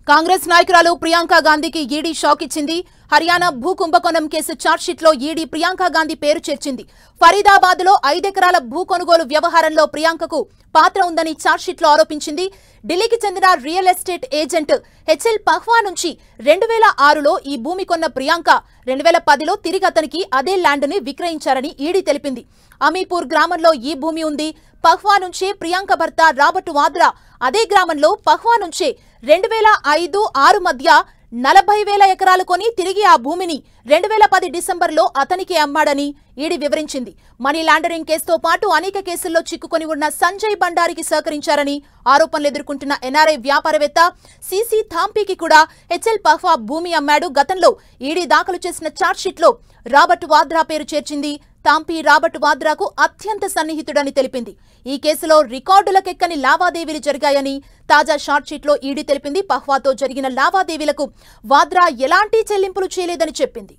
కాంగ్రెస్ నాయకురాలు ప్రియాంక గాంధీకి ED shock ఇచ్చింది. హర్యానా భూ కుంభకోణం కేసు ఛార్జ్షీట్లో ఈడీ ప్రియాంక గాంధీ పేరు చేర్చింది. ఫరీదాబాద్లో 5 ఎకరాల భూ కొనుగోలు వ్యవహారంలో ప్రియాంకకు పాత్ర ఉందని ఛార్జ్షీట్లో ఆరోపించింది. ఢిల్లీకి చెందిన real estate agent HL Pahwa నుంచి 2006లో ఈ భూమి కొన్న ప్రియాంక 2010లో తిరిగి అతనికి అదే ల్యాండ్ని విక్రయించారని ఈడీ తెలిపింది. అమీపూర్ గ్రామంలో ఈ భూమి ఉంది. పహ్వా నుంచే ప్రియాంక భర్త రాబర్ట్ వాద్రా అదే గ్రామంలో పహ్వా నుంచే 2005-6 మధ్య 40,000 ఎకరాలు కొని తిరిగి ఆ భూమిని 2010 డిసెంబర్లో అతనికి అమ్మాడని ఈడీ వివరించింది. మనీ లాండరింగ్ కేసుతో పాటు అనేక కేసుల్లో చిక్కుకొని ఉన్న సంజయ్ బండారికి సహకరించారని ఆరోపణలు ఎదుర్కొంటున్న ఎన్ఆర్ఐ వ్యాపారవేత్త సిసి థాంపీకి కూడా హెచ్ఎల్ పహ్వా భూమి అమ్మాడు. గతంలో ఈడీ దాఖలు చేసిన ఛార్జ్షీట్లో రాబర్ట్ వాద్రా పేరు చేర్చింది. థాంపీ రాబర్ట్ వాద్రాకు అత్యంత సన్నిహితుడని తెలిపింది. ఈ కేసులో రికార్డులకెక్కని లావాదేవీలు జరిగాయని తాజా ఛార్జ్షీట్లో ఈడీ తెలిపింది. పహ్వాతో జరిగిన లావాదేవీలకు వాద్రా ఎలాంటి చెల్లింపులు చేయలేదని చెప్పింది.